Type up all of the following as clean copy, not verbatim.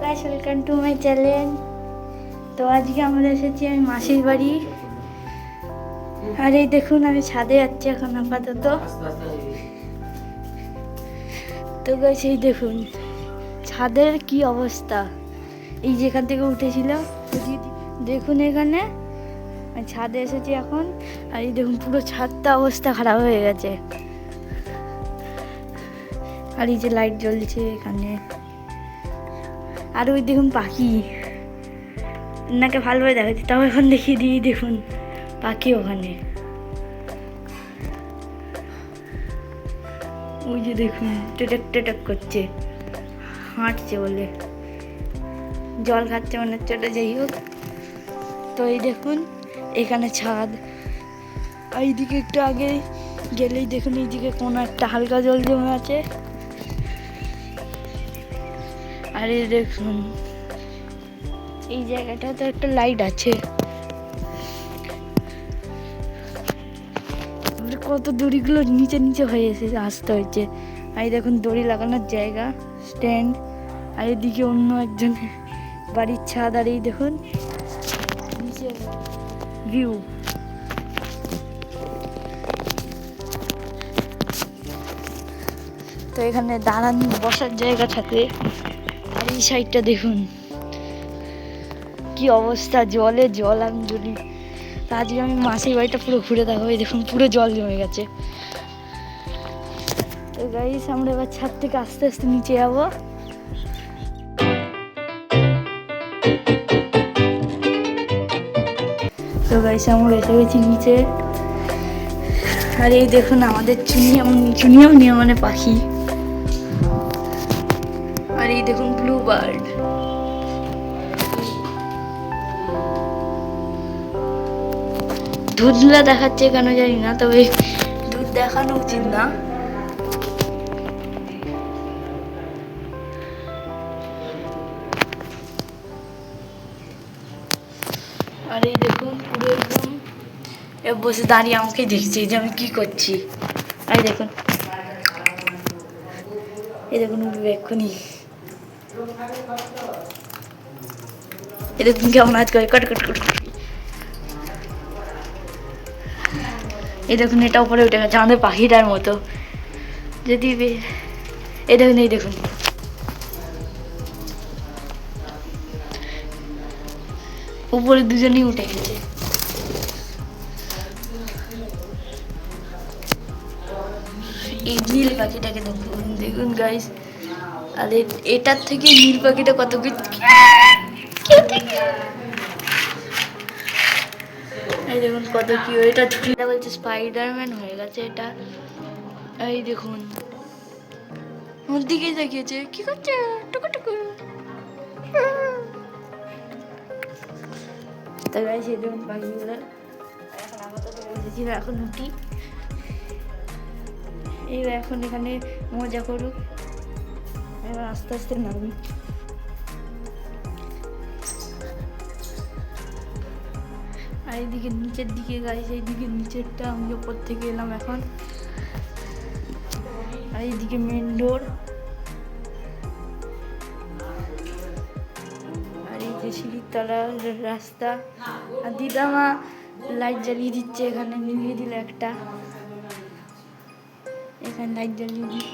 Guys, welcome to my channel. তো আজকে আমরা এসেছি আমি মাসির বাড়ি। আর এই দেখুন, আমি ছাদে যাচ্ছি এখন আপাতত। তো গাইস, এই দেখুন ছাদের কি অবস্থা। এই যেখান থেকে উঠেছিল দেখুন, এখানে আমি ছাদে এসেছি এখন। আর এই দেখুন পুরো ছাদটা অবস্থা খারাপ হয়ে গেছে। আর এই যে লাইট জ্বলছে এখানে। আর ওই দেখুন পাখি, নাকে ভালোভাবে দেখাচ্ছি, তাও এখন দেখিয়ে দিই। দেখুন পাখি ওখানে, ওই যে দেখুন টেটাক টেটাক করছে, হাঁটছে বলে, জল খাচ্ছে মনে হচ্ছে ওটা। যাই হোক, তো এই দেখুন এখানে ছাদ। আর এইদিকে একটু আগে গেলেই দেখুন এইদিকে কোনো একটা হালকা জল জমে আছে। আর এই দেখুন এই জায়গাটাতে একটা লাইট আছে। কত দড়িগুলো নিচে নিচে হয়ে আসতে হয়েছে। আর দেখুন দড়ি লাগানোর জায়গা, স্ট্যান্ড। আর এদিকে অন্য একজন বাড়ির ছাদ। আর এই দেখুন নিচে ভিউ। তো এখানে দাঁড়ানো বসার জায়গা থাকে। আর এই সাইডটা দেখুন কি অবস্থা, জলে জল। আমি জলি, আজকে আমি মাসির বাড়িটা পুরো ঘুরে দেখাবো। এই দেখুন পুরো জল জমে গেছে। তো গাইস, আমরা এবার ছাদ থেকে আস্তে আস্তে নিচে যাবো। তো গাইস, আমরা এসে গেছি নিচে। আর এই দেখুন আমাদের চুনিয়ামুনিয়া মানে পাখি। আর এই দেখুন ব্লু বার্ড। দুধলা দেখাচ্ছে কেন জানি না, তবে দুধ দেখানো উচিত না। আর এই দেখুন পুরো একদম বসে দাঁড়িয়ে আমাকে দেখছে যে আমি কি করছি। আর দেখুন, এই দেখুন উঠবে এক্ষুনি। এই দেখুন কেমন আজ করে কট কট কট। এই দেখুন এটা উপরে উঠে গেছে আমাদের পাখিটার মতো। যদি এই দেখুন, এই দেখুন উপরে দুজনেই উঠে গেছে। এই নীল পাখিটাকে দেখুন, দেখুন গাইস। আর এটার থেকে নীল পাখিটা কত এই দেখুন কত কি। এটা ছুটিটা বলছে স্পাইডারম্যান হয়ে গেছে এটা। এই দেখুন ওর দিকে দেখিয়েছে, কি করছে টুকু টুকু। তো গাইস, এই দেখুন পাখিগুলো। এখন আপাতত বসেছিল, এখন উঠি। এবার এখন এখানে মজা করুক, এবার আস্তে আস্তে নামি। আর এইদিকে নিচের দিকে গাইস, এইদিকে নিচেরটা আমি ওপর থেকে এলাম এখন। আর এইদিকে মেন ডোর। আর এই যে সিঁড়ির তলার রাস্তা। আর দিদামা লাইট জ্বালিয়ে দিচ্ছে, এখানে নিভিয়ে দিল একটা। এখানে লাইট জ্বালিয়ে দিই।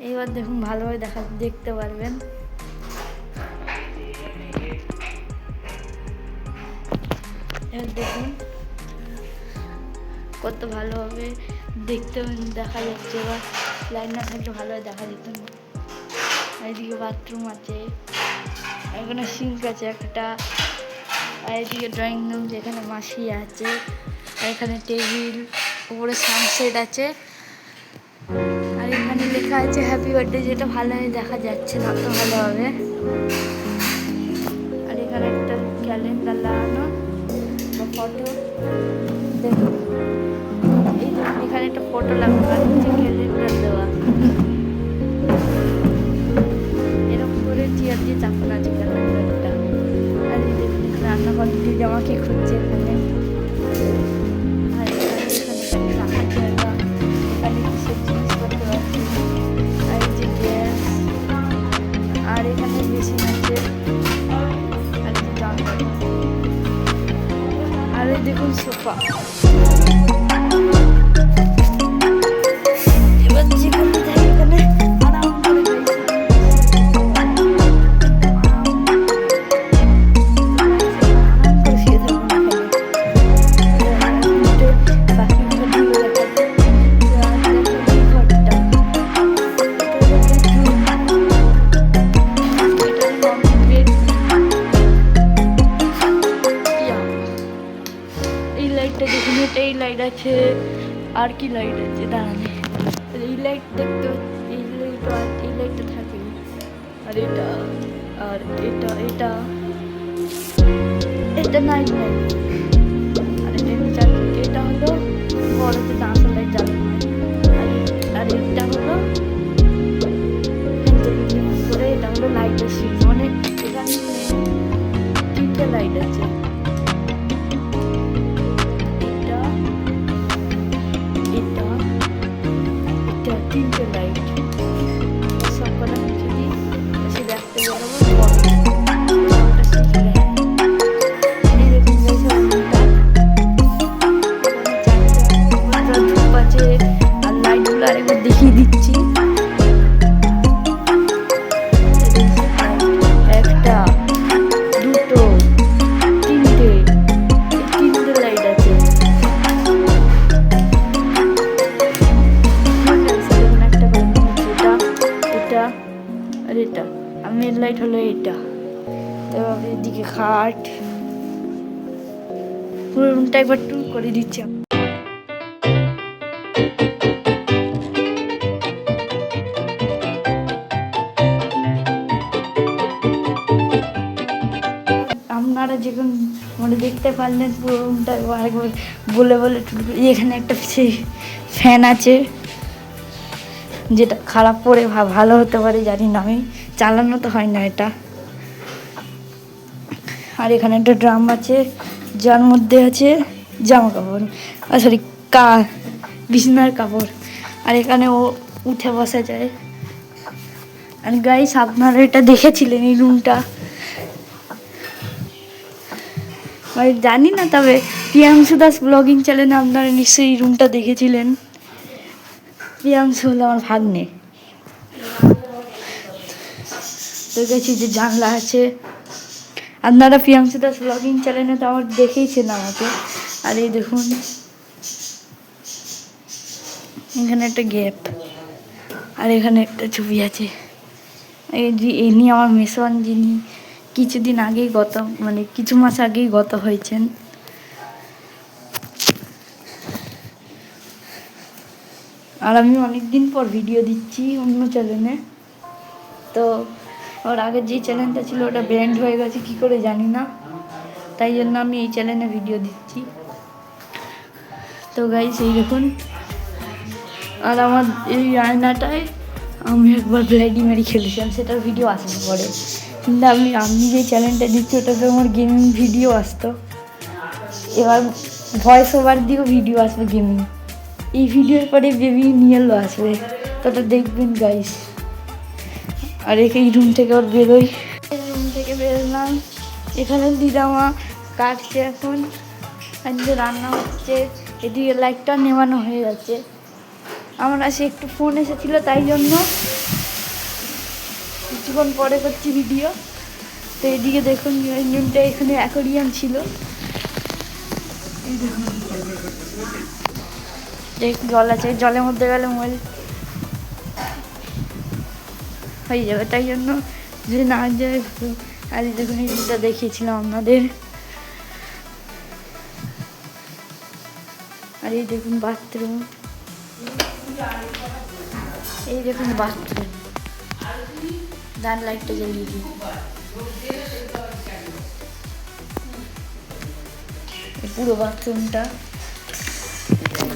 এইবার দেখুন ভালোভাবে দেখতে পারবেন। এবার দেখুন কত ভালোভাবে দেখা যাচ্ছে। এবার লাইট না থাকলে ভালোভাবে দেখা যেত না। এইদিকে বাথরুম আছে, এখানে সিঙ্ক আছে একটা। আর এইদিকে ড্রয়িং রুম, যেখানে মাসি আছে। আর এখানে টেবিল, উপরে সানসেট আছে। আর এখানে লেখা আছে হ্যাপি বার্থডে, যেটা ভালোভাবে দেখা যাচ্ছে না তো ভালোভাবে। আর এখানে একটা ক্যালেন্ডার লাগানো বা ফটো দেখুন। এই দেখুন এখানে একটা ফটো লাগানো, আর হচ্ছে ক্যালেন্ডার দেওয়া। এরকম করে চেয়ার দিয়ে চাপানো আছে ক্যালেন্ডারটা। আর এই দেখুন এখানে রান্নাঘর দিয়ে জামাকে খুঁজছে এখানে। আর এখানে রাখার জায়গা, এখানে কিসের জিনিসপত্র আছে। আর এই যে গ্যাস, দারুণ সোফা। এবার যেখানে যাই এখানে আরাম করে এই লাইট আছে, আর কি লাইট আছে দাঁড়ানে, এই লাইট দেখতে, এই লাইটটা থাকে, আর এটা, আর এটা এটা এটা নাইট লাইট, আর এটা হলো বড়তে ডান্সার লাইট জ্বালানো হয়, আর এটা হলো করে, এটা হলো লাইটের সুইচ। মানে এখানে 3টে লাইট আছে, তিনটে লাইট সব কটা মুছে দিই, সে দেখতে বেরোবো ধূপ আছে। আর লাইটগুলো আরেকবার দেখিয়ে দিচ্ছি, একটা, দুটো, তিনটে লাইট আছে। আর এটা আর মেন লাইট হলো এটা। তো এদিকে খাট, পুরো রুমটা একবার টুর করে দিচ্ছি। আপনারা যখন মানে দেখতে পারলেন পুরো রুমটা একবার বলে বলে টুর। এখানে একটা ফ্যান আছে, যেটা খারাপ পড়ে ভালো হতে পারে জানি না, আমি চালানো তো হয় না এটা। আর এখানে একটা ড্রাম আছে, যার মধ্যে আছে জামা কাপড়, সরি বিছানার কাপড়। আর এখানে ও উঠে বসা যায়। আর গাইস আপনারা এটা দেখেছিলেন এই রুমটা, জানি না, তবে প্রিয়াংশু দাস ব্লগিং চ্যানেলে আপনারা নিশ্চয়ই এই রুমটা দেখেছিলেন। প্রিয়াংশু হলো আমার ভাগ্নে। দেখেছি যে জানলা আছে, আপনারা প্রিয়াংশু দাস ব্লগিং চ্যানেলে তো আমার দেখেইছেন আমাকে। আর এই দেখুন এখানে একটা গ্যাপ, আর এখানে একটা ছবি আছে। ইনি আমার মেসোয়ান, যিনি কিছুদিন আগেই মানে কিছু মাস আগেই গত হয়েছেন। আর আমি অনেকদিন পর ভিডিও দিচ্ছি অন্য চ্যানেলে। তো ওর আগের যে চ্যানেলটা ছিল ওটা ব্যান্ড হয়ে গেছে কী করে জানি না, তাই জন্য আমি এই চ্যানেলে ভিডিও দিচ্ছি। তো গাইস এই দেখুন, আর আমার এই আয়নাটায় আমি একবার ব্ল্যাডিমেরি খেলেছিলাম, সেটার ভিডিও আসবে পরে। কিন্তু আমি যে চ্যানেলটা দিচ্ছি ওটাতে আমার গেমিং ভিডিও আসতো, এবার ভয়েস ওভার দিয়েও ভিডিও আসবে গেমিং। এই ভিডিওর পরে বেবি নিয়েলো আসবে, তো ওটা দেখবেন গাইস। আর এই রুম থেকে ওর বেরোই, রুম থেকে বেরোলাম, এখানে দিদামা কাটছে এখন, এদিকে রান্না হচ্ছে, এদিকে লাইটটা নেওয়ানো হয়ে যাচ্ছে। আমার আসে একটু ফোন এসেছিলো, তাই জন্য কিছুক্ষণ পরে করছি ভিডিও। তো এদিকে দেখুন রুমটা, এখানে অ্যাকোরিয়াম ছিল, এই দেখুন জল আছে, জলের মধ্যে গেলে মোবাইল হয়ে যাবে, তাই জন্য যে না যায়। আর এই দেখুন এই রুমটা দেখিয়েছিলাম আপনাদের। আর এই দেখুন বাথরুম, এই দেখুন বাথরুম, ডান লাইটটা জ্বালিয়ে দিই। পুরো বাথরুমটা,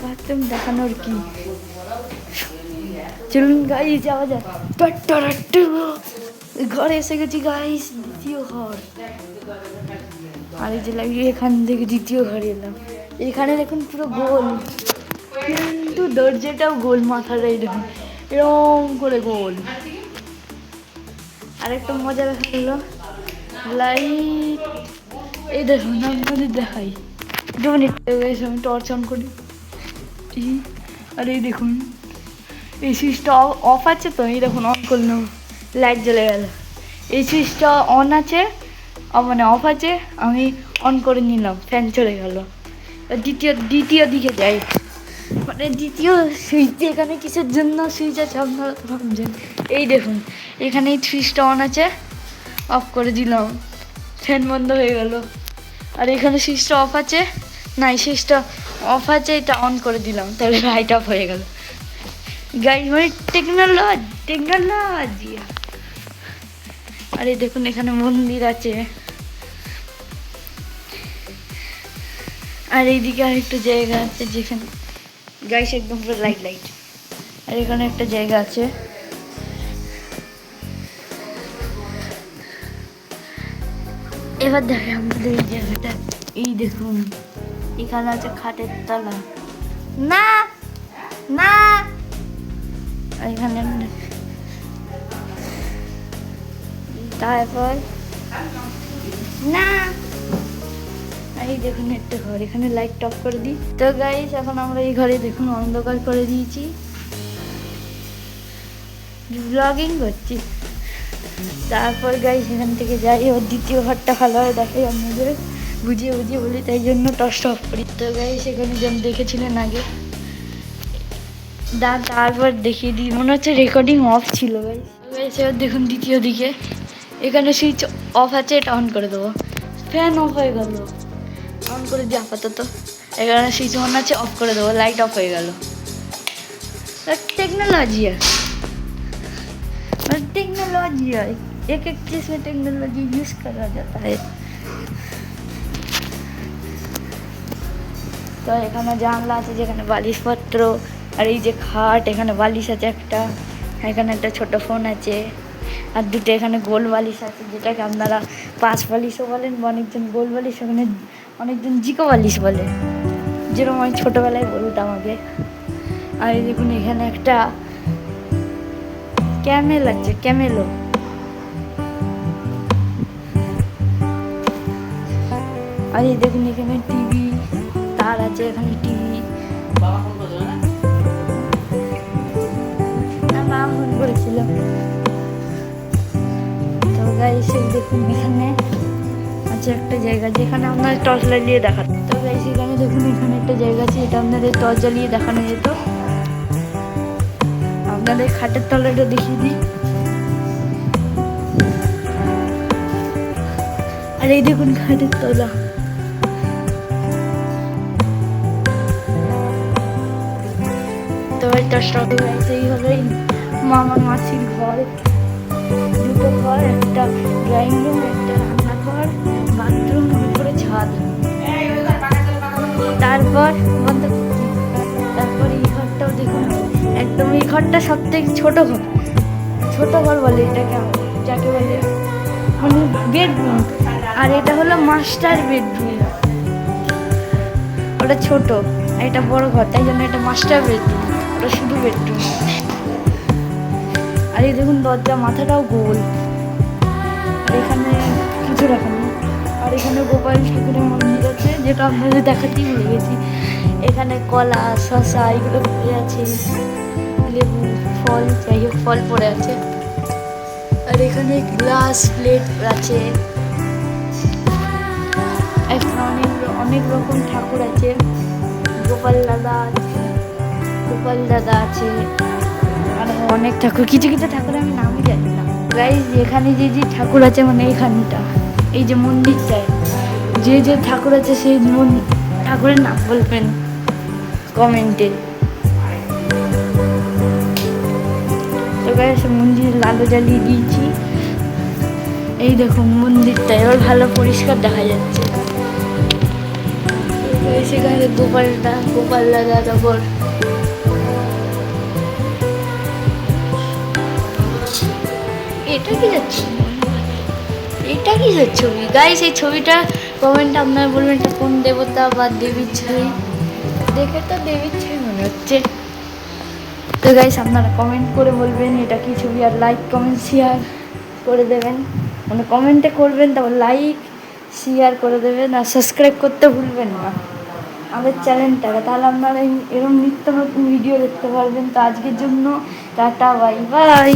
বাথরুম দেখানোর কি, চলুন গাইস যাওয়া যায়। ঘরে এসে গেছি গাইস, দ্বিতীয় ঘর। আর এই যে এখান থেকে দ্বিতীয় ঘরে এলাম। এখানে দেখুন পুরো গোল, কিন্তু দরজাটাও গোল, মাথাটা দেখুন এরকম করে গোল। আরেকটা মজা দেখা গেল লাইট, এই দেখুন আপনাদের দেখাই, দু মিনিট আমি টর্চ অন করি। আর এই দেখুন এই সুইচটা অফ আছে তো, এই দেখুন অন করলাম, লাইট জ্বলে গেল। এই সুইচটা অন আছে, মানে অফ আছে, আমি অন করে নিলাম, ফ্যান চলে গেল। দ্বিতীয় দিকে যাই, মানে দ্বিতীয় সুইচ এখানে কিসের জন্য সুইচ আছে আপনারা তো ভাবছেন। এই দেখুন এখানে এই সুইচটা অন আছে, অফ করে দিলাম, ফ্যান বন্ধ হয়ে গেল। আর এখানে সুইচটা অফ আছে, না এই সুইচটা অফ আছে, এটা অন করে দিলাম, তাহলে লাইট অফ হয়ে গেল। গাইস মানে টেকনোলজি। আর এই দেখুন এখানে মন্দির আছে, আর এইদিকে আরেকটা জায়গা আছে যেখানে গাইস একদম পুরো লাইট। আর এখানে একটা জায়গা আছে, এবার দেখে আমাদের এই জায়গাটা। এই দেখুন এখানে আছে খাটের তলা, না না এখানে, তারপর না এই দেখুন একটা ঘর, এখানে লাইট অফ করে দিই। তো গাইস এখন আমরা এই ঘরে দেখুন অন্ধকার করে দিয়েছি, ব্লগিং করছি। তারপর গাইস এখান থেকে যাই, ওর দ্বিতীয় ঘরটা ভালোভাবে দেখাই আপনাদের, বুঝিয়ে বলি, তাই জন্য টর্চটা অফ করি। তো গাইস এখানে যেমন দেখেছিলেন আগে, তারপর দেখিয়ে দিই, মনে হচ্ছে রেকর্ডিং অফ ছিল গাইস। এবার দেখুন দ্বিতীয় দিকে এখানে সুইচ অফ আছে, এটা অন করে দেবো, ফ্যান অফ হয়ে গেল, অন করে দিই আপাতত। এখানে সুইচ অন আছে, অফ করে দেবো, লাইট অফ হয়ে গেল। टेक्नोलॉजी है, एक चीज में टेक्नोलॉजी यूज करा जाता है। তো এখানে জানলা আছে যেখানে বালিশপত্র, আর এই যে খাট, এখানে বালিশ আছে একটা, এখানে একটা ছোট ফোন আছে, আর দুটো এখানে গোল বালিশ আছে, যেটাকে আপনারা 5 বালিশও বলেন, অনেকজন গোল বালিশ, ওখানে অনেকজন জিকো বালিশ বলে, যেরকম আমি ছোটোবেলায় বলতাম আগে। আর এই দেখুন এখানে একটা ক্যামেল আছে, ক্যামেলো। আর এই দেখুন এখানে টিভি, তার আছে এখানে টিভি, মা ফোন করেছিল। তো গাইস এই দেখুন এখানে আছে একটা জায়গা যেখানে আপনার টর্চ জ্বালিয়ে দেখান। তো গাইস এখানে দেখুন এখানে একটা জায়গা আছে, এটা আপনাদের টর্চ জ্বালিয়ে দেখানো যেত। আপনাদের খাটের তলাটা দেখিয়ে দিই। আর এই দেখুন খাটের তলা, তো একটা স্টকে গাইছে এইভাবেই মামার মাসির ঘর, দুটো ঘর, একটা ড্রয়িং রুম, একটা রান্নাঘর, বাথরুম, উপরে ছাদ। তারপর এই ঘরটাও দেখুন, একদম এই ঘরটা সব থেকে ছোট ঘর বলে এটাকে, যাকে বলে মানে বেডরুম। আর এটা হলো মাস্টার বেডরুম, ওটা ছোট, এটা বড় ঘর, তাই জন্য এটা মাস্টার বেডরুম, ওটা শুধু বেডরুম। আর এই দেখুন দরজা, মাথাটাও গোল, আর এখানে কিছু রাখেন। আর এখানে গোপাল ঠাকুরের মন্দির আছে, যেটা আপনাদের দেখাতেই ভুলে গেছি। এখানে কলা, শসা এগুলো পড়ে আছে, লেবু, ফল, যাই হোক ফল পড়ে আছে। আর এখানে গ্লাস প্লেট আছে, এখানে অনেক রকম ঠাকুর আছে, গোপাল দাদা আছে, আর অনেক ঠাকুর, কিছু ঠাকুর আমি নামই জানি না। গাইস এখানে যে ঠাকুর আছে, মানে এইখানটা এই যে মন্দিরটায় যে ঠাকুর আছে, সেই ঠাকুরের নাম বলবেন কমেন্টে। তো গাইস মন্দিরে আলো জ্বালিয়ে দিয়েছি, এই দেখুন মন্দিরটা এবার ভালো পরিষ্কার দেখা যাচ্ছে। সেখানে গোপাল দাদা, তারপর এটা কিসের ছবি গাইস? এই ছবিটা কমেন্ট আপনারা বলবেন এটা কোন দেবতা বা দেবীর ছবি, দেখে তো দেবীর ছবি মনে হচ্ছে। তো গাইস আপনারা কমেন্ট করে বলবেন এটা কি ছবি, আর লাইক কমেন্ট শেয়ার করে দেবেন, মানে কমেন্টে করবেন, তারপর লাইক শেয়ার করে দেবেন, আর সাবস্ক্রাইব করতে ভুলবেন না। আমাদের চ্যানেলটাকে, তাহলে আপনারা এরকম নিত্য নতুন ভিডিও দেখতে পারবেন। তো আজকের জন্য টাটা, বাই বাই।